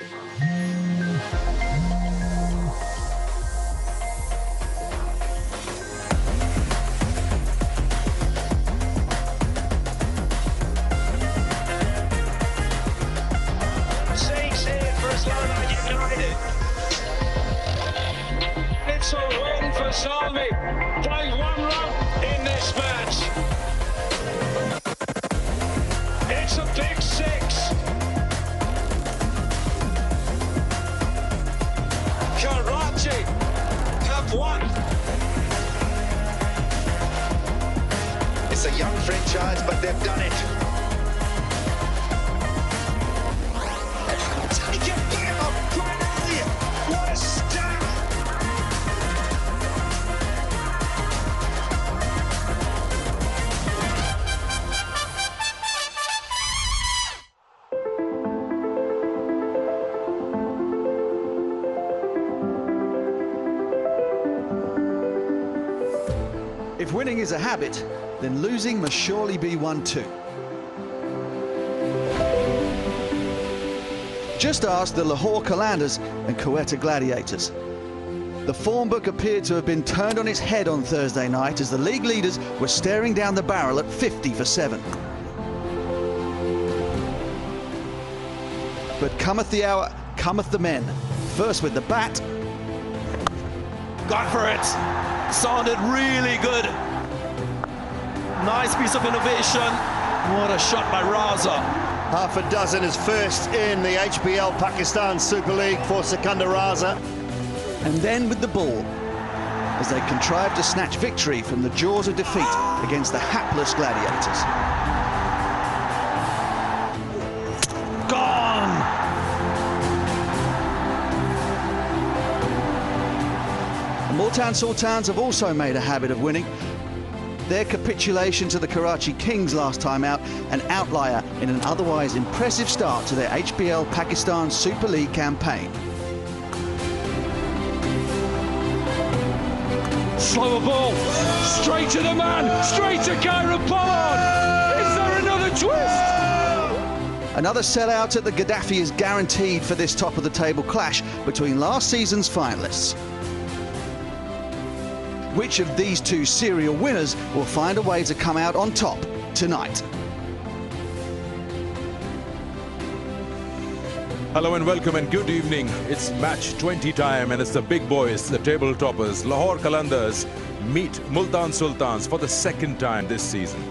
It's a win for Salmi. Played one run in this match. It's a big six. Karachi have won. It's a young franchise, but they've done it. Take it down. What a stab. If winning is a habit, then losing must surely be one too. Just ask the Lahore Qalandars and Quetta Gladiators. The form book appeared to have been turned on its head on Thursday night as the league leaders were staring down the barrel at 50 for 7. But cometh the hour, cometh the men. First with the bat. Gone for it. Sounded really good. Nice piece of innovation. What a shot by Raza. Half a dozen is first in the HBL Pakistan Super League for Qalandars. And then with the ball, as they contrived to snatch victory from the jaws of defeat against the hapless Gladiators. Gone. The Multan Sultans have also made a habit of winning. Their capitulation to the Karachi Kings last time out, an outlier in an otherwise impressive start to their HBL Pakistan Super League campaign. Slower ball, straight to the man, straight to Kyron Pollard. Is there another twist? Another sellout at the Gaddafi is guaranteed for this top-of-the-table clash between last season's finalists. Which of these two serial winners will find a way to come out on top tonight? Hello and welcome and good evening. It's match 20 time and it's the big boys, the table toppers, Lahore Qalandars meet Multan Sultans for the second time this season.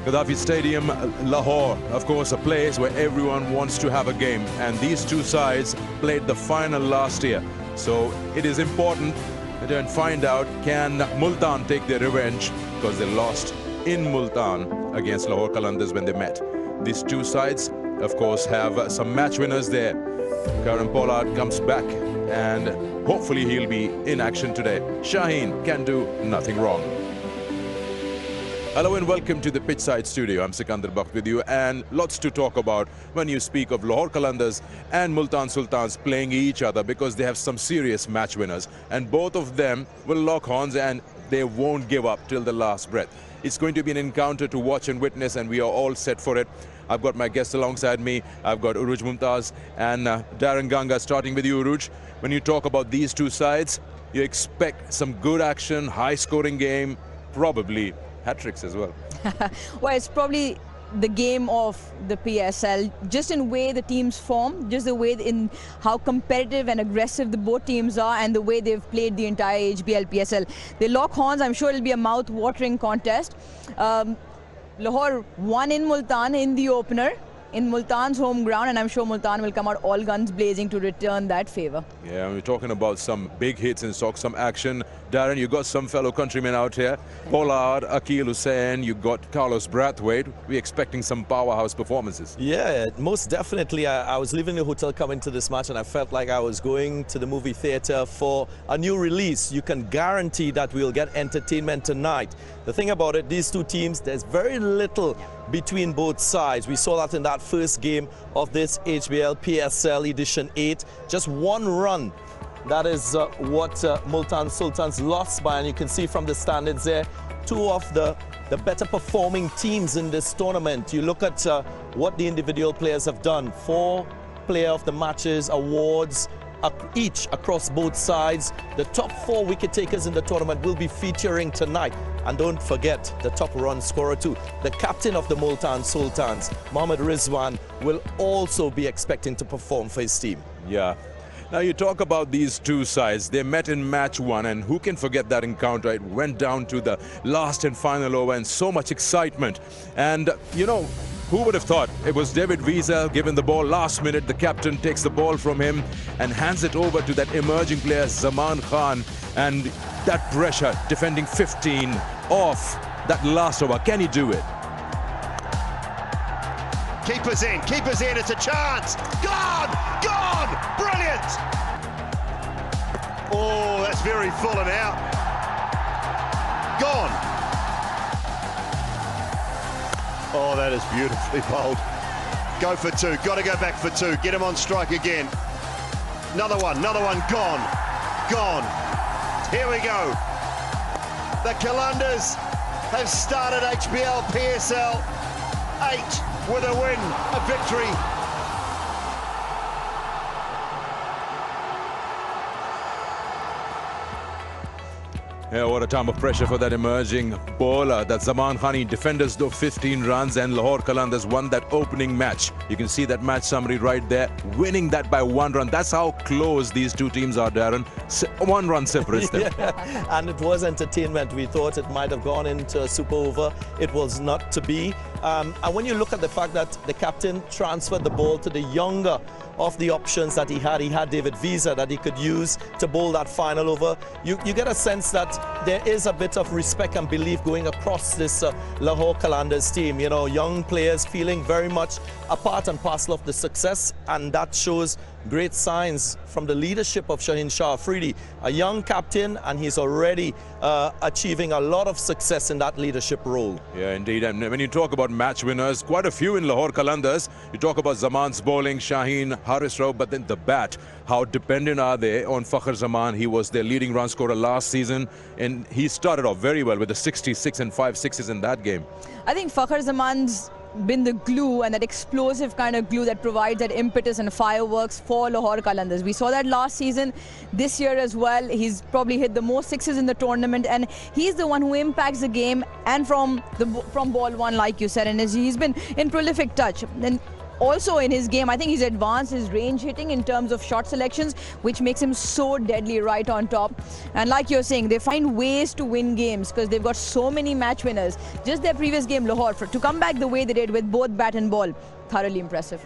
Gaddafi Stadium, Lahore, of course, a place where everyone wants to have a game. And these two sides played the final last year. So it is important to then find out, can Multan take their revenge? Because they lost in Multan against Lahore Qalandars when they met. These two sides, of course, have some match winners there. Kyron Pollard comes back and hopefully he'll be in action today. Shaheen can do nothing wrong. Hello and welcome to the Pitchside Studio. I'm Sikandar Bakht with you, and lots to talk about when you speak of Lahore Qalandars and Multan Sultans playing each other, because they have some serious match winners and both of them will lock horns and they won't give up till the last breath. It's going to be an encounter to watch and witness, and we are all set for it. I've got my guests alongside me. I've got Uruj Mumtaz and Darren Ganga. Starting with you, Uruj. When you talk about these two sides, you expect some good action, high-scoring game, probably hat-tricks as well. Well, it's probably the game of the PSL, just in way the teams form, just the way in how competitive and aggressive the both teams are, and the way they've played the entire HBL PSL. They lock horns. I'm sure it'll be a mouth-watering contest. Lahore won in Multan in the opener, in Multan's home ground, and I'm sure Multan will come out all guns blazing to return that favour. Yeah, we're talking about some big hits and some action. Darren, you got some fellow countrymen out here. Pollard, Akil Hussain, you got Carlos Brathwaite. We're expecting some powerhouse performances. Yeah, most definitely. I was leaving the hotel coming to this match and I felt like I was going to the movie theatre for a new release. You can guarantee that we'll get entertainment tonight. The thing about it, these two teams, there's very little between both sides. We saw that in that first game of this HBL PSL Edition 8. Just one run. That is what Multan Sultans lost by, and you can see from the standings there, two of the the better performing teams in this tournament. You look at what the individual players have done. 4 Player of the Matches awards each across both sides. The top 4 wicket takers in the tournament will be featuring tonight. And don't forget the top run scorer too. The captain of the Multan Sultans, Mohammad Rizwan, will also be expecting to perform for his team. Yeah. Now you talk about these two sides. They met in match 1, and who can forget that encounter? It went down to the last and final over, and so much excitement. And you know, who would have thought? It was David Wiese given the ball last minute. The captain takes the ball from him and hands it over to that emerging player Zaman Khan, and that pressure, defending 15 off that last over. Can he do it? Keeper's in, it's a chance. Gone! Brilliant! Oh, that's very full and out. Gone. Oh, that is beautifully bowled. Go for 2, got to go back for 2. Get him on strike again. Another one, gone. Here we go. The Qalandars have started HBL PSL 8 with a win, a victory. Yeah, what a time of pressure for that emerging bowler. That Zaman Khani. Defenders though 15 runs, and Lahore Qalandars won that opening match. You can see that match summary right there, winning that by 1 run. That's how close these two teams are, Darren. 1 run separates them. Yeah. And it was entertainment. We thought it might have gone into a super over. It was not to be. And when you look at the fact that the captain transferred the ball to the younger of the options that he had David Wiese that he could use to bowl that final over, you get a sense that there is a bit of respect and belief going across this Lahore Qalandars team. You know, young players feeling very much a part and parcel of the success, and that shows great signs from the leadership of Shaheen Shah Afridi, a young captain, and he's already achieving a lot of success in that leadership role. Yeah, indeed. And when you talk about match winners, quite a few in Lahore Qalandars. You talk about Zaman's bowling, Shaheen, Haris Rao, but then the bat. How dependent are they on Fakhr Zaman? He was their leading run scorer last season, and he started off very well with the 66 and 5 sixes in that game. I think Fakhr Zaman's been the glue, and that explosive kind of glue that provides that impetus and fireworks for Lahore Qalandars. We saw that last season, this year as well. He's probably hit the most 6s in the tournament, and he's the one who impacts the game and from ball 1, like you said, and he's been in prolific touch. And also in his game, I think he's advanced his range hitting in terms of shot selections, which makes him so deadly right on top. And like you're saying, they find ways to win games because they've got so many match winners. Just their previous game, Lahore, to come back the way they did with both bat and ball, thoroughly impressive.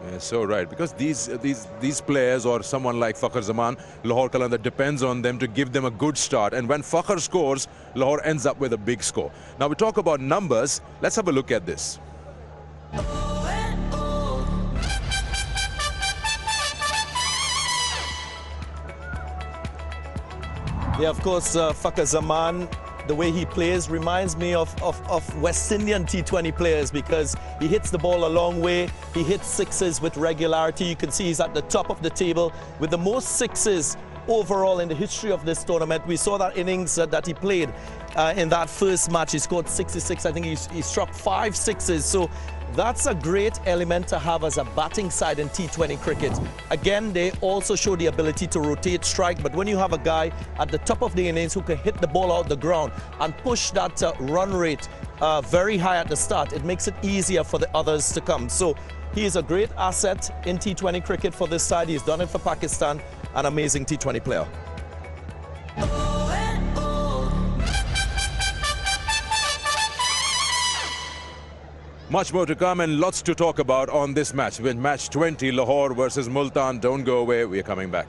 Yeah, so right, because these players or someone like Fakhr Zaman, Lahore Qalandars depends on them to give them a good start. And when Fakhr scores, Lahore ends up with a big score. Now we talk about numbers. Let's have a look at this. Yeah, of course, Fakhr Zaman, the way he plays reminds me of West Indian T20 players, because he hits the ball a long way. He hits 6s with regularity. You can see he's at the top of the table with the most 6s overall in the history of this tournament. We saw that innings that he played in that first match. He scored 66. I think he struck 5 6s. So that's a great element to have as a batting side in T20 cricket. Again, they also show the ability to rotate strike, but when you have a guy at the top of the innings who can hit the ball out the ground and push that run rate very high at the start, it makes it easier for the others to come. So he is a great asset in T20 cricket for this side. He's done it for Pakistan, an amazing T20 player. Much more to come and lots to talk about on this match. With match 20, Lahore versus Multan. Don't go away, we are coming back.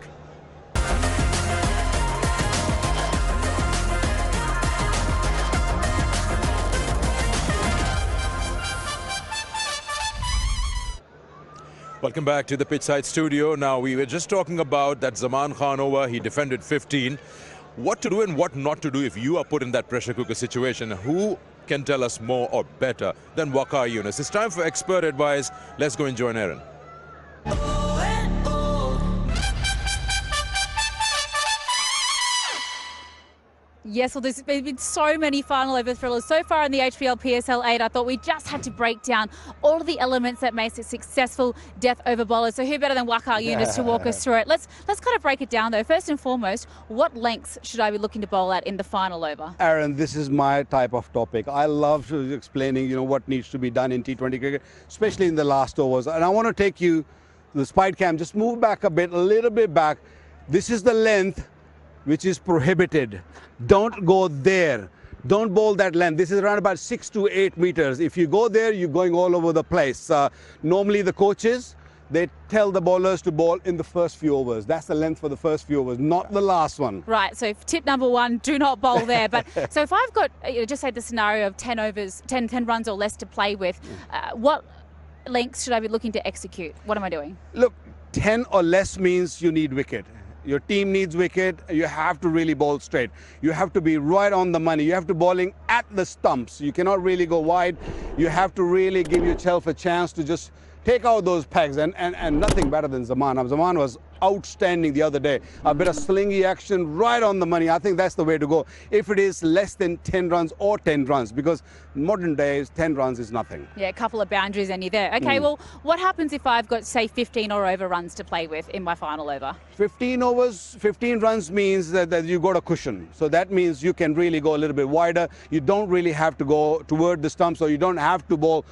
Welcome back to the pitchside studio. Now, we were just talking about that Zaman Khan over. He defended 15. What to do and what not to do if you are put in that pressure cooker situation. Who can tell us more or better than Waqar Yunus? It's time for expert advice. Let's go and join Aaron. Yes, well, there's been so many final over thrillers so far in the HBL PSL 8. I thought we just had to break down all of the elements that makes a successful death over bowler. So who better than Waqar Younis to walk us through it? Let's kind of break it down though. First and foremost, what lengths should I be looking to bowl at in the final over? Aaron, this is my type of topic. I love explaining, what needs to be done in T20 cricket, especially in the last overs. And I want to take you, the Spide Cam, just move back a little bit back. This is the length which is prohibited. Don't go there. Don't bowl that length. This is around about 6 to 8 meters. If you go there, you're going all over the place. Normally the coaches, they tell the bowlers to bowl in the first few overs. That's the length for the first few overs, not the last one. Right, so tip number one, do not bowl there. But so if I've got, just say the scenario of 10 overs, 10 runs or less to play with, what lengths should I be looking to execute? What am I doing? Look, 10 or less means you need wicket. Your team needs wicket. You have to really bowl straight. You have to be right on the money. You have to bowling at the stumps. You cannot really go wide. You have to really give yourself a chance to just take out those pegs, and nothing better than Zaman. Zaman was outstanding the other day. A bit of slingy action right on the money. I think that's the way to go. If it is less than 10 runs or 10 runs, because modern days 10 runs is nothing. Yeah, a couple of boundaries and you're there. Okay, well, what happens if I've got, say, 15 or over runs to play with in my final over? 15 overs, 15 runs means that you got a cushion. So that means you can really go a little bit wider. You don't really have to go toward the stumps, or you don't have to bowl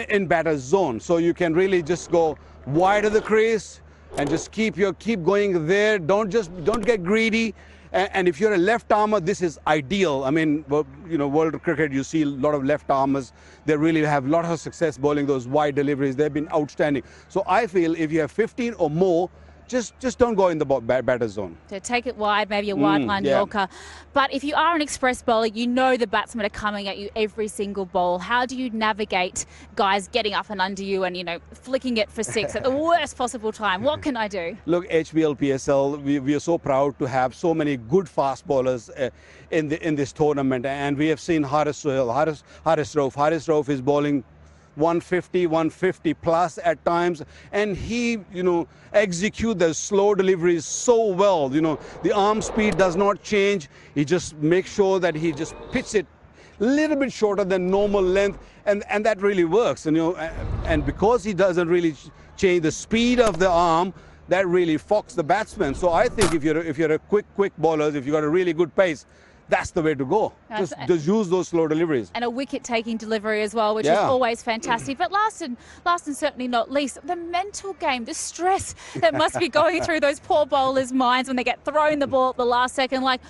in batter's zone. So you can really just go wide of the crease and just keep going there. Don't get greedy. And if you're a left armer, this is ideal. I mean, world cricket, you see a lot of left armers. They really have a lot of success bowling those wide deliveries. They've been outstanding. So I feel if you have 15 or more, just don't go in the batter zone. So take it wide, maybe a wide line Yorker. But if you are an express bowler, you know the batsmen are coming at you every single ball. How do you navigate guys getting up and under you and, flicking it for six at the worst possible time? What can I do? Look, HBL PSL, we are so proud to have so many good fast bowlers in this tournament. And we have seen Haris Rauf is bowling 150 plus at times, and he execute the slow deliveries so well. The arm speed does not change. He just makes sure that he just pitches it a little bit shorter than normal length, and that really works. And because he doesn't really change the speed of the arm, that really fogs the batsman. So I think if you're a quick bowler, if you've got a really good pace, that's the way to go. Just use those slow deliveries. And a wicket-taking delivery as well, which is always fantastic. But last and certainly not least, the mental game, the stress that must be going through those poor bowlers' minds when they get thrown the ball at the last second, like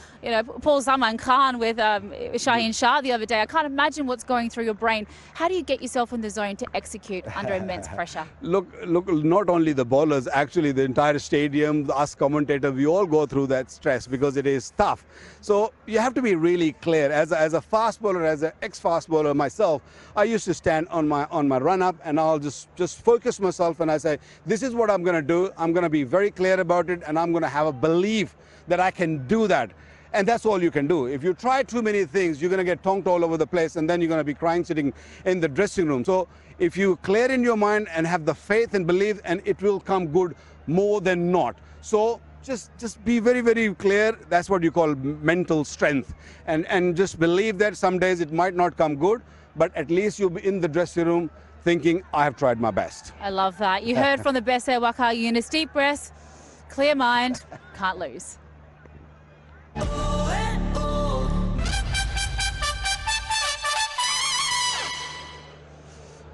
Paul Zaman Khan with Shaheen Shah the other day. I can't imagine what's going through your brain. How do you get yourself in the zone to execute under immense pressure? Look, not only the bowlers, actually the entire stadium, us commentators, we all go through that stress because it is tough. So you have to be really clear. As a fast bowler, as an ex-fast bowler myself, I used to stand on my run-up, and I'll just focus myself, and I say, this is what I'm going to do. I'm going to be very clear about it, and I'm going to have a belief that I can do that. And that's all you can do. If you try too many things, you're going to get tonked all over the place, and then you're going to be crying sitting in the dressing room. So if you clear in your mind and have the faith and belief, and it will come good more than not. So just be very, very clear. That's what you call mental strength. And just believe that some days it might not come good, but at least you'll be in the dressing room thinking, I have tried my best. I love that. You heard from the best there, Waqar Younis. Deep breaths, clear mind, can't lose.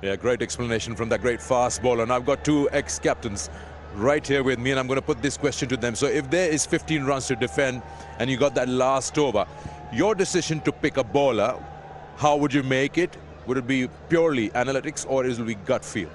Yeah, great explanation from that great fast bowler. And I've got two ex-captains right here with me, and I'm going to put this question to them. So if there is 15 runs to defend and you got that last over, your decision to pick a bowler, how would you make it? Would it be purely analytics, or it will be gut feel?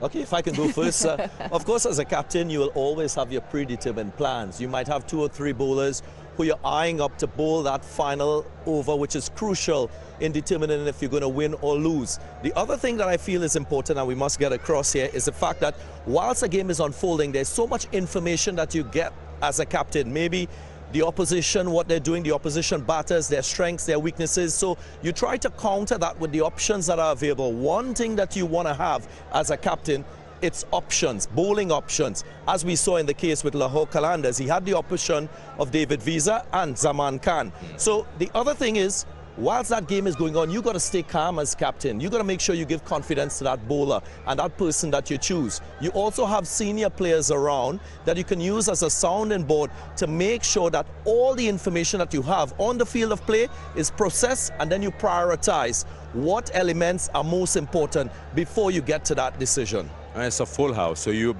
Okay, if I can go first. Of course, as a captain, you will always have your predetermined plans. You might have 2 or 3 bowlers who you're eyeing up to bowl that final over, which is crucial in determining if you're going to win or lose. The other thing that I feel is important, and we must get across here, is the fact that whilst a game is unfolding, there's so much information that you get as a captain. Maybe the opposition, what they're doing, the opposition batters, their strengths, their weaknesses. So you try to counter that with the options that are available. One thing that you want to have as a captain its options, bowling options. As we saw in the case with Lahore Qalandars, he had the option of David Visa and Zaman Khan. So the other thing is, whilst that game is going on, you got to stay calm as captain. You got to make sure you give confidence to that bowler and that person that you choose. You also have senior players around that you can use as a sounding board to make sure that all the information that you have on the field of play is processed, and then you prioritize what elements are most important before you get to that decision. And it's a full house, so you're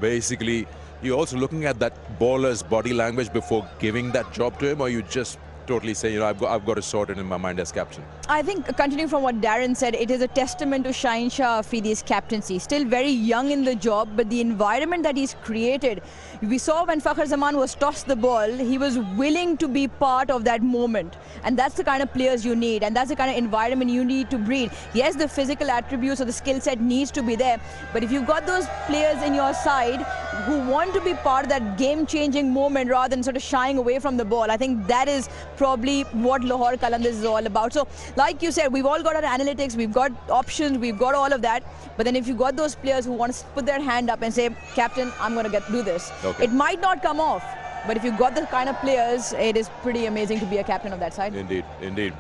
also looking at that bowler's body language before giving that job to him, or you just totally say, you know, I've got to sort it in my mind as captain? I think, continuing from what Darren said, it is a testament to Shaheen Shah Afridi's captaincy. Still very young in the job, but the environment that he's created. We saw when Fakhar Zaman was tossed the ball, he was willing to be part of that moment. And that's the kind of players you need, and that's the kind of environment you need to breed. Yes, the physical attributes or the skill set needs to be there, but if you've got those players in your side who want to be part of that game-changing moment rather than sort of shying away from the ball, I think that is probably what Lahore Qalandars is all about. So, like you said, we've all got our analytics, we've got options, we've got all of that. But then if you've got those players who want to put their hand up and say, Captain, I'm going to do this. Okay. It might not come off, but if you've got the kind of players, it is pretty amazing to be a captain of that side. Indeed, indeed.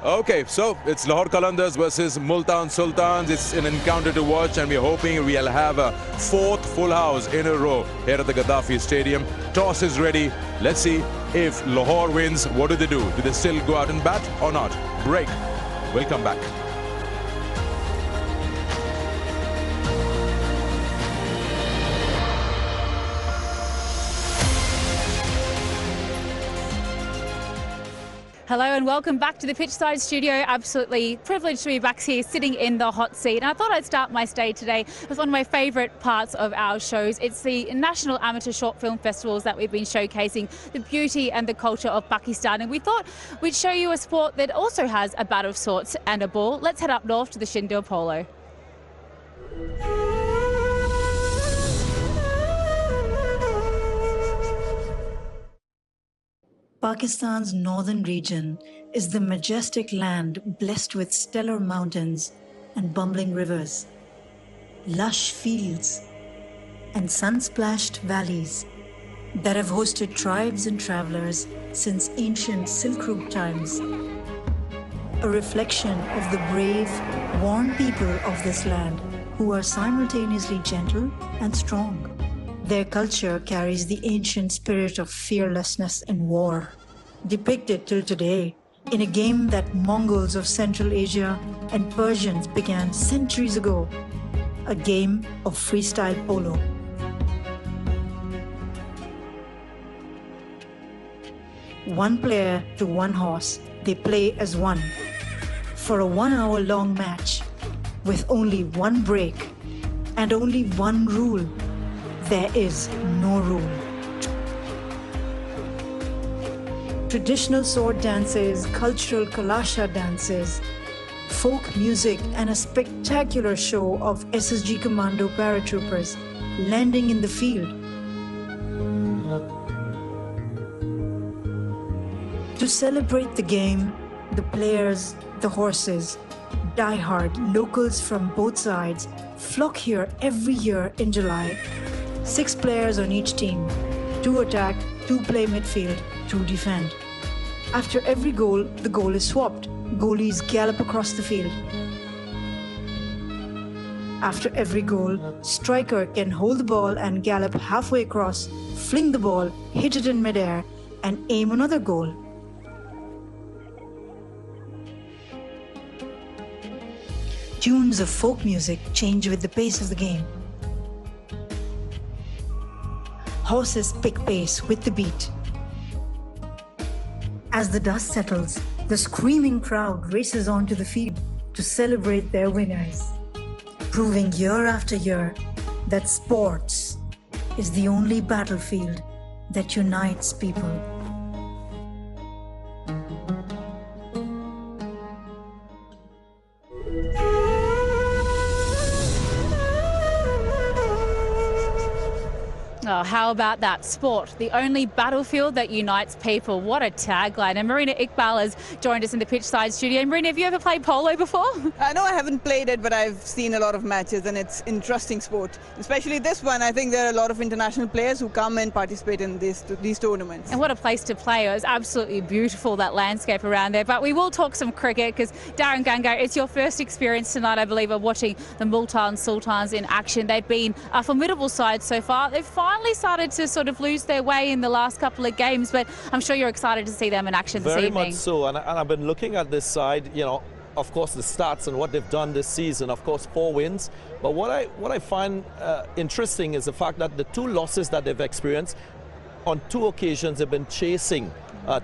Okay, so it's Lahore Qalandars versus Multan Sultans. It's an encounter to watch, and we're hoping we'll have a fourth full house in a row here at the Gaddafi Stadium. Toss is ready. Let's see if Lahore wins. What do? Do they still go out and bat or not? Break. We'll come back. Hello and welcome back to the Pitchside Studio. Absolutely privileged to be back here sitting in the hot seat. And I thought I'd start my stay today with one of my favourite parts of our shows. It's the National Amateur Short Film Festivals that we've been showcasing the beauty and the culture of Pakistan. And we thought we'd show you a sport that also has a bat of sorts and a ball. Let's head up north to the Shindil Polo. Pakistan's northern region is the majestic land blessed with stellar mountains and bubbling rivers, lush fields, and sun-splashed valleys that have hosted tribes and travelers since ancient Silk Road times. A reflection of the brave, warm people of this land who are simultaneously gentle and strong. Their culture carries the ancient spirit of fearlessness in war, depicted till today in a game that Mongols of Central Asia and Persians began centuries ago, a game of freestyle polo. One player to one horse, they play as one, for a 1 hour long match, with only one break and only one rule. There is no rule. Traditional sword dances, cultural kalasha dances, folk music, and a spectacular show of SSG Commando paratroopers landing in the field. To celebrate the game, the players, the horses, die-hard locals from both sides flock here every year in July. 6 players on each team, 2 attack, 2 play midfield, 2 defend. After every goal, the goal is swapped. Goalies gallop across the field. After every goal, striker can hold the ball and gallop halfway across, fling the ball, hit it in midair, and aim another goal. Tunes of folk music change with the pace of the game. Horses pick pace with the beat. As the dust settles, the screaming crowd races onto the field to celebrate their winners, proving year after year that sports is the only battlefield that unites people. Oh, how about that? Sport, the only battlefield that unites people. What a tagline. And Marina Iqbal has joined us in the pitchside studio. Marina, have you ever played polo before? No, I haven't played it, but I've seen a lot of matches, and it's interesting sport. Especially this one. I think there are a lot of international players who come and participate in these tournaments. And what a place to play. It was absolutely beautiful, that landscape around there. But we will talk some cricket, because Darren Gangar, it's your first experience tonight, I believe, of watching the Multan Sultans in action. They've been a formidable side so far. They've finally started to sort of lose their way in the last couple of games, but I'm sure you're excited to see them in action this evening. Very much so, and I've been looking at this side, you know, of course the stats and what they've done this season, of course 4 wins, but what I find interesting is the fact that the 2 losses that they've experienced, on 2 occasions they've been chasing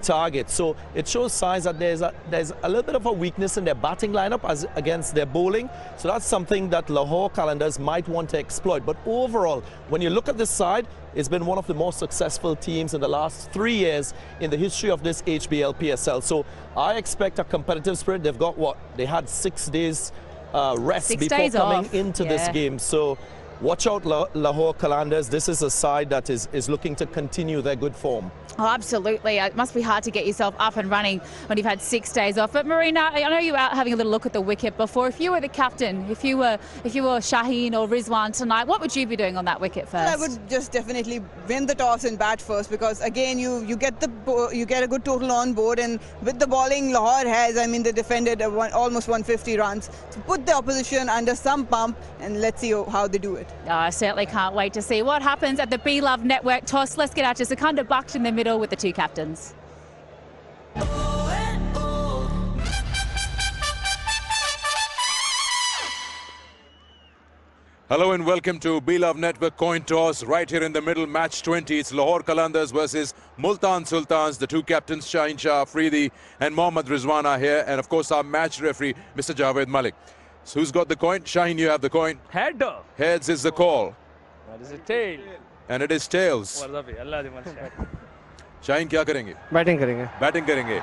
targets. So it shows signs that there's a little bit of a weakness in their batting lineup as against their bowling. So that's something that Lahore Qalandars might want to exploit. But overall, when you look at this side, it's been one of the most successful teams in the last 3 years in the history of this HBL PSL. So I expect a competitive spirit. They've got what? They had 6 days rest before coming into this game. So watch out, Lahore Qalandars. This is a side that is looking to continue their good form. Oh, absolutely. It must be hard to get yourself up and running when you've had 6 days off. But Marina, I know you were out having a little look at the wicket before. If you were the captain, if you were Shaheen or Rizwan tonight, what would you be doing on that wicket first? Well, I would just definitely win the toss and bat first, because again you get a good total on board, and with the bowling Lahore has, I mean, they defended almost 150 runs. So put the opposition under some pump, and let's see how they do it. Oh, I certainly can't wait to see what happens at the Be Love Network toss. Let's get out to Sikandar Bakht in the middle with the 2 captains. Hello and welcome to Be Love Network coin toss right here in the middle, match 20. It's Lahore Qalandars versus Multan Sultans. The 2 captains, Shaheen Shah Afridi and Mohammad Rizwan are here, and of course our match referee, Mr. Javed Malik. So who's got the coin? Shaheen, you have the coin. Head. Heads is the call. That is a tail. And it is tails. Shaheen क्या करेंगे? Batting करेंगे।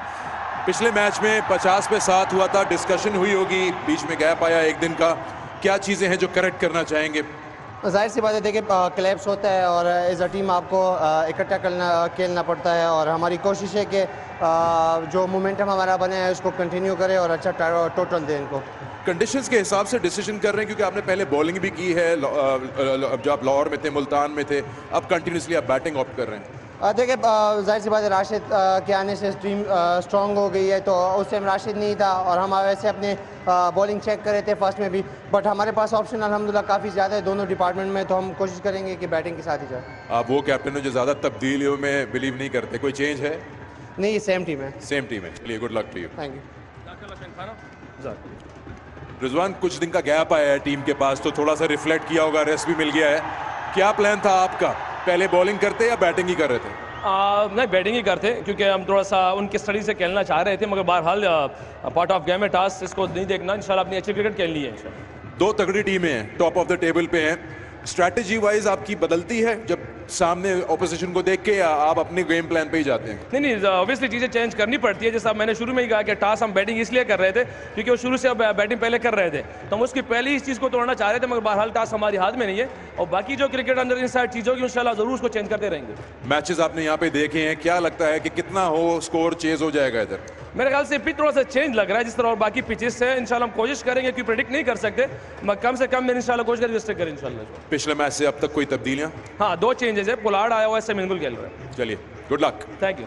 पिछले match में 50 पे 7 हुआ था, discussion हुई होगी, बीच में गैप आया 1 दिन का, क्या चीजें हैं जो करेक्ट करना चाहेंगे? जाहिर सी बात है, देखिए क्लैप्स होता है और एज अ टीम आपको इकट्ठा खेलना पड़ता है, और हमारी कोशिश है कि जो मोमेंटम हमारा बना है उसको कंटिन्यू करें और अच्छा टोटल दें इनको। कंडीशंस के हिसाब से डिसीजन कर रहे हैं, क्योंकि आपने पहले बॉलिंग भी की है, जब आप लाहौर में थे, मुल्तान में थे, अब कंटिन्यूसली आप बैटिंग ऑप्ट कर रहे हैं। देखिए जाहिर सी बात है, राशिद के आने से टीम स्ट्रॉन्ग हो गई है, तो उस टाइम राशिद नहीं था और हम वैसे अपने बॉलिंग चेक कर रहे थे फर्स्ट में भी, बट हमारे पास ऑप्शन अल्हम्दुलिल्लाह काफ़ी ज़्यादा है दोनों डिपार्टमेंट में, तो हम कोशिश करेंगे कि बैटिंग के साथ ही जाए। आप वो कैप्टन हो जो ज़्यादा तब्दीलियों में बिलीव नहीं करते, कोई चेंज है? नहीं, सेम टीम है। सेम टीम है, चलिए good luck to you. Thank you. Rizwan, कुछ दिन का गैप आया है टीम के पास, तो थोड़ा सा रिफ्लेक्ट किया होगा, रेस्ट भी मिल गया है, क्या प्लान था आपका? पहले बॉलिंग करते या बैटिंग ही कर रहे थे? नहीं, बैटिंग ही करते, क्योंकि हम थोड़ा सा उनके स्टडी से खेलना चाह रहे थे, मगर बहरहाल पार्ट ऑफ गेम है, टास्क इसको नहीं देखना, इंशाल्लाह अपनी अच्छी क्रिकेट खेलनी है इंशाल्लाह। 2 तगड़ी टीमें हैं, टॉप ऑफ द टेबल पे हैं, स्ट्रैटेजी वाइज आपकी बदलती है जब सामने ऑपोजिशन को देख के, या आप अपने गेम प्लान पे ही जाते हैं? नहीं, ऑब्वियसली चीज़ें चेंज करनी पड़ती है, जैसा मैंने शुरू में ही कहा कि टास्क हम बैटिंग इसलिए कर रहे थे क्योंकि वो शुरू से अब बैटिंग पहले कर रहे थे, तो हम उसकी पहले ही इस चीज़ को तोड़ना चाह रहे थे, मगर बहरहाल टास्क हमारी हाथ में नहीं है, और बाकी जो क्रिकेट अंदर इनसाइड चीज़ होगी इंशाल्लाह ज़रूर उसको चेंज करते रहेंगे। मैचेस आपने यहाँ पे देखे हैं, क्या लगता है कि कितना हो स्कोर चेज हो जाएगा इधर? मेरे ख्याल से पिच थोड़ा सा चेंज लग रहा है जिस तरह और बाकी पिचेस से, इंशाल्लाह हम कोशिश करेंगे कि प्रेडिक्ट नहीं कर सकते, कम से कम इंशाल्लाह कोशिश करेंगे करें इंशाल्लाह। पिछले मैच से अब तक कोई तब्दीलियां? हाँ, 2 चेंजेस है, पुलाड़ आया हुआ है, सेमिंगुल खेल रहा है। चलिए, good luck. Thank you.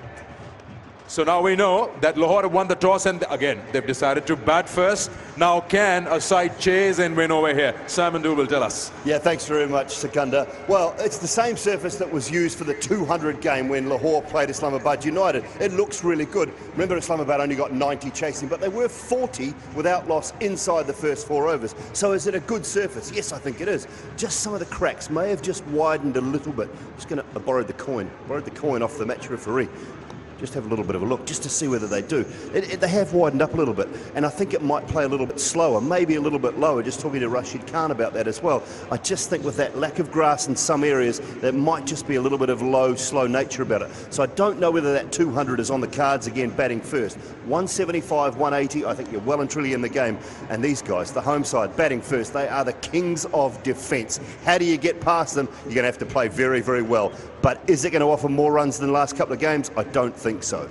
So now we know that Lahore won the toss, and again they've decided to bat first. Now can a side chase and win over here? Simon Dool will tell us. Yeah, thanks very much, Sikandar. Well, it's the same surface that was used for the 200 game when Lahore played Islamabad United. It looks really good. Remember, Islamabad only got 90 chasing, but they were 40 without loss inside the first 4 overs. So is it a good surface? Yes, I think it is. Just some of the cracks may have just widened a little bit. Just going to borrow the coin off the match referee. just have a little bit of a look, just to see whether they do. They have widened up a little bit, and I think it might play a little bit slower, maybe a little bit lower, just talking to Rashid Khan about that as well. I just think with that lack of grass in some areas, there might just be a little bit of low, slow nature about it. So I don't know whether that 200 is on the cards again, batting first. 175, 180, I think you're well and truly in the game. And these guys, the home side, batting first, they are the kings of defence. How do you get past them? You're going to have to play very, very well. But is it going to offer more runs than the last couple of games? I don't think so.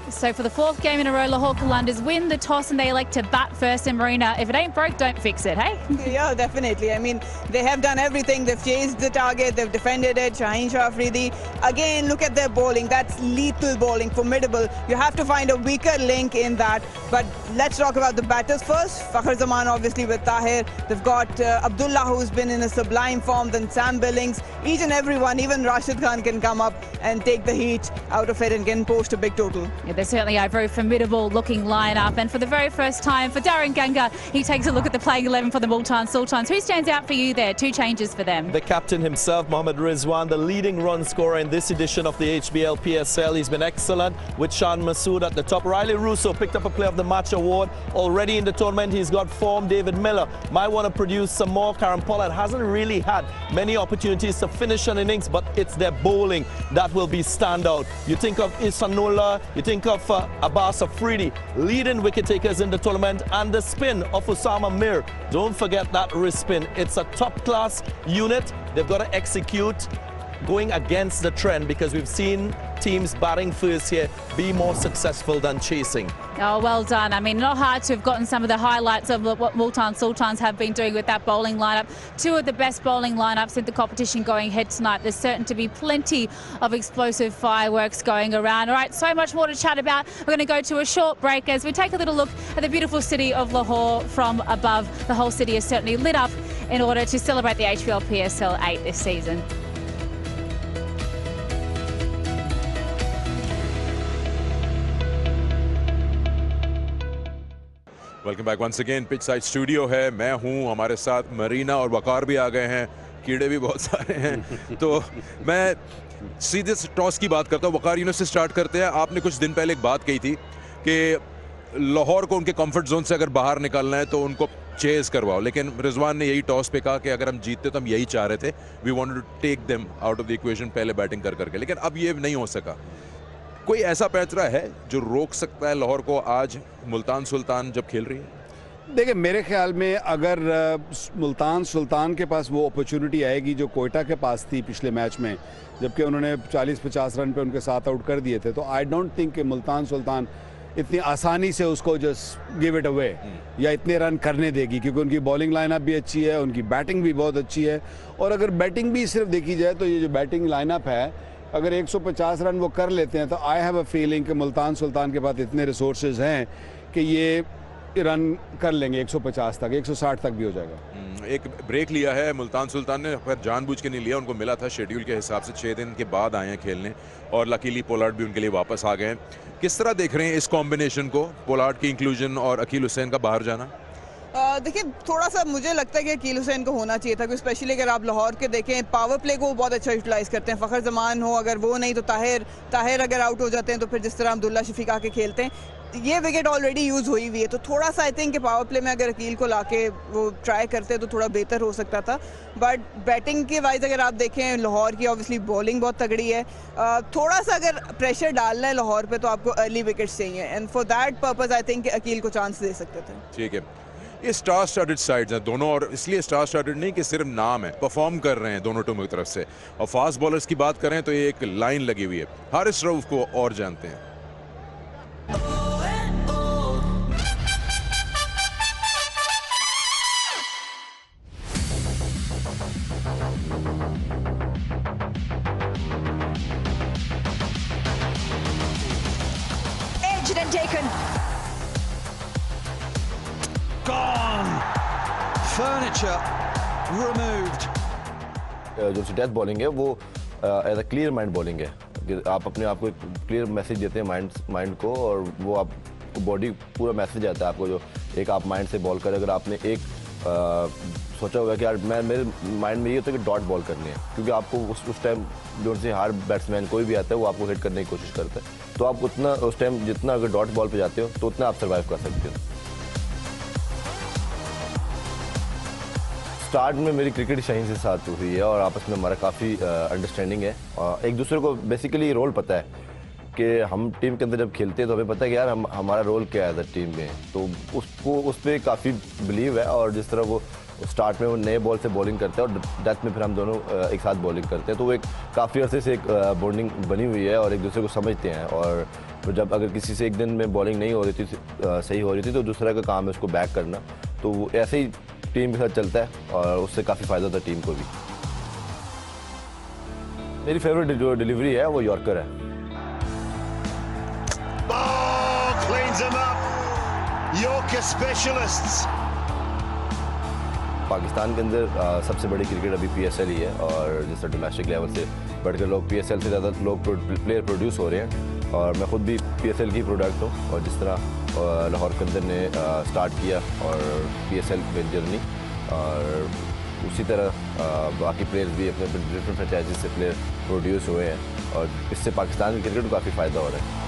So for the fourth game in a row, Lahore Qalandars win the toss and they elect to bat first. And Marina, if it ain't broke, don't fix it, hey? Yeah, definitely. I mean, they have done everything. They've chased the target, they've defended it. Shaheen Shah Afridi. Again, look at their bowling. That's lethal bowling, formidable. You have to find a weaker link in that. But let's talk about the batters first. Fakhar Zaman, obviously, with Tahir. They've got Abdullah, who's been in a sublime form. Then Sam Billings. Each and everyone, even Rashid Khan can come up and take the heat out of it and can post a big total. Yeah, they're certainly a very formidable looking lineup, and for the very first time for Darren Ganga, he takes a look at the playing 11 for the Multan Sultans. Who stands out for you there? Two changes for them. The captain himself, Mohammad Rizwan, the leading run scorer in this edition of the HBL PSL. He's been excellent with Shan Masood at the top. Riley Russo picked up a Player of the Match award already in the tournament. He's got form. David Miller might want to produce some more. Karen Pollard hasn't really had many opportunities to finish an innings, but it's their bowling that will be standout. You think of Isanullah, you think of Abbas Afridi, leading wicket takers in the tournament, and the spin of Osama Mir. Don't forget that wrist spin. It's a top class unit. They've got to execute going against the trend, because we've seen teams batting first here be more successful than chasing. Oh, well done. I mean, not hard to have gotten some of the highlights of what Multan Sultans have been doing with that bowling lineup. Two of the best bowling lineups in the competition going ahead tonight. There's certain to be plenty of explosive fireworks going around. All right, so much more to chat about. We're going to go to a short break as we take a little look at the beautiful city of Lahore from above. The whole city is certainly lit up in order to celebrate the HBL PSL 8 this season. Welcome back once again pitch side studio है, मैं हूं, हमारे साथ मरीना और वकार भी आ गए हैं, कीड़े भी बहुत सारे हैं। तो मैं सीधे टॉस की बात करता हूं। वकार यूनिवर्सिटी से स्टार्ट करते हैं। आपने कुछ दिन पहले एक बात कही थी कि लाहौर को उनके कंफर्ट जोन से अगर बाहर निकलना है तो उनको चेज करवाओ, लेकिन रिजवान ने यही टॉस पे कहा कि अगर हम जीतते तो हम यही चाह रहे थे, we wanted to take them out of the equation, पहले बैटिंग कर करके, लेकिन अब ये नहीं हो सका। कोई ऐसा पैचरा है जो रोक सकता है लाहौर को आज मुल्तान सुल्तान जब खेल रही है? देखिए, मेरे ख्याल में अगर मुल्तान सुल्तान के पास वो अपॉर्चुनिटी आएगी जो कोयटा के पास थी पिछले मैच में, जबकि उन्होंने 40-50 रन पे उनके साथ आउट कर दिए थे, तो आई डोंट थिंक कि मुल्तान सुल्तान इतनी आसानी से उसको जस्ट गिव इट अवे या इतने रन करने देगी, क्योंकि उनकी बॉलिंग लाइनअप भी अच्छी है, उनकी बैटिंग भी बहुत अच्छी है। और अगर बैटिंग भी सिर्फ देखी जाए तो ये जो बैटिंग लाइनअप है, अगर 150 रन वो कर लेते हैं तो आई हैव अ फीलिंग कि मुल्तान सुल्तान के पास इतने रिसोर्सेज हैं कि ये रन कर लेंगे 150 तक, 160 तक भी हो जाएगा। एक ब्रेक लिया है मुल्तान सुल्तान ने, पर जानबूझ के नहीं लिया, उनको मिला था शेड्यूल के हिसाब से, 6 दिन के बाद आए हैं खेलने, और लकीली पोलार्ड भी उनके लिए वापस आ गए हैं। किस तरह देख रहे हैं इस कॉम्बिनेशन को, पोलार्ड की इंक्लूजन और अकील हुसैन का बाहर जाना? देखिए, थोड़ा सा मुझे लगता है कि अकील हुसैन को होना चाहिए था, क्योंकि स्पेशली अगर आप लाहौर के देखें, पावर प्ले को बहुत अच्छा यूटिलाइज करते हैं। फ़खर जमान हो, अगर वो नहीं तो ताहिर अगर आउट हो जाते हैं, तो फिर जिस तरह अब्दुल्ला शफीक आके खेलते हैं, ये विकेट ऑलरेडी यूज़ हुई हुई है, तो थोड़ा सा आई थिंक कि पावर प्ले में अगर अकील को लाके वो ट्राई करते तो थोड़ा बेहतर हो सकता था। बट बैटिंग के वाइज अगर आप देखें, लाहौर की ऑब्वियसली बॉलिंग बहुत तगड़ी है। थोड़ा सा अगर प्रेशर डालना है लाहौर पे तो आपको अर्ली विकेट्स चाहिए, and for that purpose I think Akeel को चांस दे सकते थे। ठीक है, ये स्टार स्टार्टेड साइड्स हैं दोनों, और इसलिए स्टार स्टार्टेड नहीं कि सिर्फ नाम है, परफॉर्म कर रहे हैं दोनों टीमों की तरफ से। और फास्ट बॉलर्स की बात करें तो ये एक लाइन लगी हुई है, हारिस रऊफ को और जानते हैं। Edged and taken. Gone. Furniture removed. जो डेथ बॉलिंग है वो as a clear mind bowling है, कि आप अपने आप को एक क्लियर मैसेज देते हैं माइंड को, और वो आप बॉडी पूरा मैसेज आता है आपको, जो एक आप माइंड से बॉल करें। अगर आपने एक सोचा होगा कि यार मेरे माइंड में ये होता है कि डॉट बॉल करनी है, क्योंकि आपको उस टाइम जो से हर बैट्समैन कोई भी आता है वो आपको हिट करने की कोशिश करता है, तो आप उतना उस टाइम जितना अगर डॉट बॉल पे जाते हो तो उतना आप सर्वाइव कर सकते हो। स्टार्ट में मेरी क्रिकेट शाहीन से साथ हुई है और आपस में हमारा काफ़ी अंडरस्टैंडिंग है और एक दूसरे को बेसिकली रोल पता है कि हम टीम के अंदर जब खेलते हैं तो हमें पता है कि यार हमारा रोल क्या है टीम में, तो उसको उस पर काफ़ी बिलीव है। और जिस तरह वो स्टार्ट में वो नए बॉल से बॉलिंग करते हैं और डेथ में फिर हम दोनों एक साथ बॉलिंग करते हैं, तो वो एक काफ़ी अरसे से एक बॉन्डिंग बनी हुई है और एक दूसरे को समझते हैं। और जब अगर किसी से एक दिन में बॉलिंग नहीं हो रही थी, सही हो रही थी, तो दूसरा का काम है उसको बैक करना, तो वो ऐसे ही टीम के साथ चलता है और उससे काफ़ी फ़ायदा होता है टीम को भी। मेरी फेवरेट जो डिलीवरी है वो यॉर्कर है। Cleans them up. Yorker specialists. Pakistan के अंदर सबसे बड़ी क्रिकेट अभी PSL ही है और जिस तरह डोमेस्टिक लेवल से बढ़कर लोग PSL से ज़्यादा लोग प्लेयर प्रोड्यूस हो रहे हैं और मैं ख़ुद भी PSL की प्रोडक्ट हूँ। और जिस तरह लाहौर के अंदर ने स्टार्ट किया और PSL में जर्नी, और उसी तरह बाकी प्लेयर्स भी अपने डिफरेंट फ्रेंचाइजीज से प्लेयर प्रोड्यूस हुए हैं और इससे पाकिस्तान की क्रिकेट को काफ़ी फ़ायदा हो रहा है।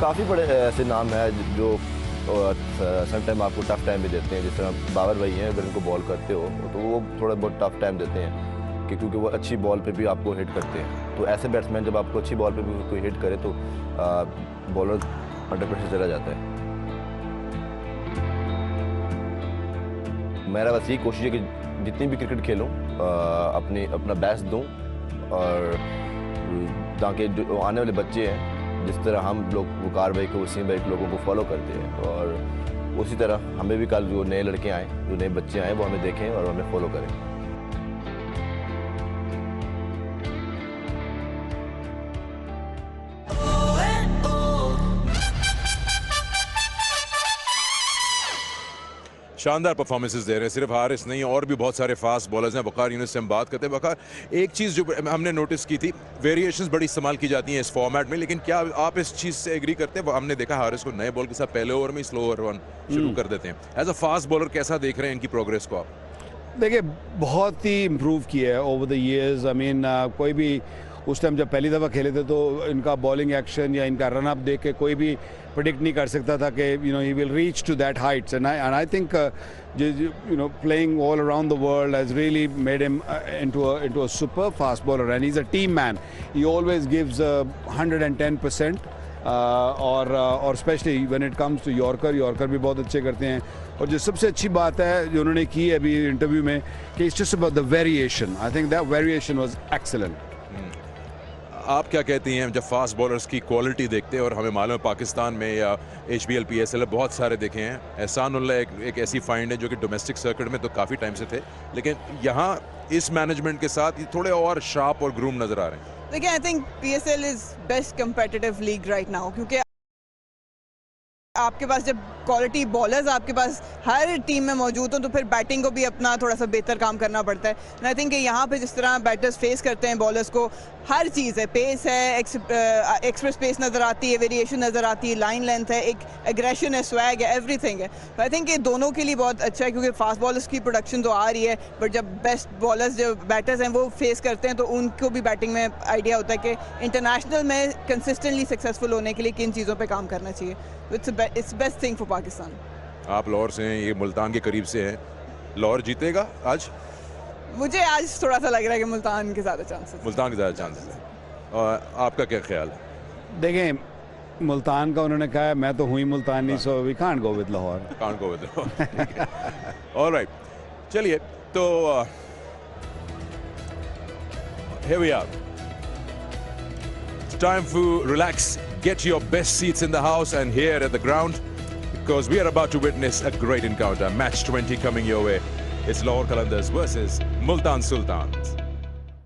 काफ़ी बड़े ऐसे नाम हैं जो सम टाइम आपको टफ़ टाइम भी देते हैं, जिस तरह बाबर भाई हैं, अगर इनको बॉल करते हो तो वो थोड़ा बहुत टफ़ टाइम देते हैं कि क्योंकि वो अच्छी बॉल पे भी आपको हिट करते हैं। तो ऐसे बैट्समैन जब आपको अच्छी बॉल पे भी कोई हिट करे तो बॉलर अंडर प्रेशर चला जाता है। मेरा बस यही कोशिश है कि जितनी भी क्रिकेट खेलूँ अपना बेस्ट दूँ, और ताकि जो आने वाले बच्चे हैं जिस तरह हम लोग वकार भाई को, वसीम भाई को, लोगों को फॉलो करते हैं, और उसी तरह हमें भी कल जो नए लड़के आए, जो नए बच्चे आए, वो हमें देखें और हमें फॉलो करें। शानदार परफॉर्मेंसेस दे रहे हैं, सिर्फ हारिस नहीं और भी बहुत सारे फास्ट बॉलर्स हैं। वकार यूनिस से हम बात करते हैं। वकार, एक चीज़ जो हमने नोटिस की थी, वेरिएशंस बड़ी इस्तेमाल की जाती हैं इस फॉर्मेट में, लेकिन क्या आप इस चीज़ से एग्री करते हैं? हमने देखा हारिस को नए बॉल के साथ पहले ओवर में स्लो ओवर वन शुरू कर देते हैं। एज अ फास्ट बॉलर कैसा देख रहे हैं इनकी प्रोग्रेस को आप? देखिए, बहुत ही इम्प्रूव किया है over the years. I mean कोई भी उस टाइम जब पहली दफ़ा खेले थे तो इनका बॉलिंग एक्शन या इनका रन अप देख के कोई भी प्रेडिक्ट नहीं कर सकता था कि he will reach to that heights, and I think playing all around the world has really made him into a super fast bowler, and he's a team man. He always gives 110%, और specially when it comes to yorker भी बहुत अच्छे करते हैं। और जो सबसे अच्छी बात है जो उन्होंने की है अभी इंटरव्यू में कि it's just about the variation. I think that variation was excellent. आप क्या कहती हैं जब फास्ट बॉलर्स की क्वालिटी देखते हैं? और हमें मालूम है पाकिस्तान में या HBL PSL बहुत सारे देखे हैं। एहसानुल्लाह एक ऐसी फाइंड है जो कि डोमेस्टिक सर्किट में तो काफ़ी टाइम से थे, लेकिन यहाँ इस मैनेजमेंट के साथ थोड़े और शार्प और ग्रूम नज़र आ रहे हैं। देखिए, I think PSL is best competitive league right now, क्योंकि आपके पास जब क्वालिटी बॉलर्स आपके पास हर टीम में मौजूद हो तो फिर बैटिंग को भी अपना थोड़ा सा बेहतर काम करना पड़ता है। एंड आई थिंक यहाँ पे जिस तरह बैटर्स फेस करते हैं बॉलर्स को, हर चीज़ है, पेस है, एक्सप्रेस पेस नज़र आती है, वेरिएशन नज़र आती है, लाइन लेंथ है, एक एग्रेशन है, स्वैग है, एवरीथिंग है। तो आई थिंक ये दोनों के लिए बहुत अच्छा है, क्योंकि फास्ट बॉलर्स की प्रोडक्शन तो आ रही है, बट जब बेस्ट बॉलर्स जो बैटर्स हैं वो फेस करते हैं तो उनको भी बैटिंग में आइडिया होता है कि इंटरनेशनल में कंसिस्टेंटली सक्सेसफुल होने के लिए किन चीज़ों पर काम करना चाहिए। It's best thing for Pakistan. आप लाहौर से हैं, ये मुल्तान के करीब से हैं, लाहौर जीतेगा आज? मुझे आज थोड़ा सा लग रहा है कि मुल्तान के ज़्यादा चांसेस। मुल्तान के ज़्यादा चांसेस है। और आपका क्या ख्याल है? देखें, मुल्तान का उन्होंने कहा है, मैं तो हुई Multani, so we can't go with Lahore. Can't go with Lahore. Alright, चलिए तो here we are. It's time to relax, get your best seats in the house and here at the ground, because we are about to witness a great encounter. Match 20 coming your way. It's Lahore Qalandars versus Multan Sultans.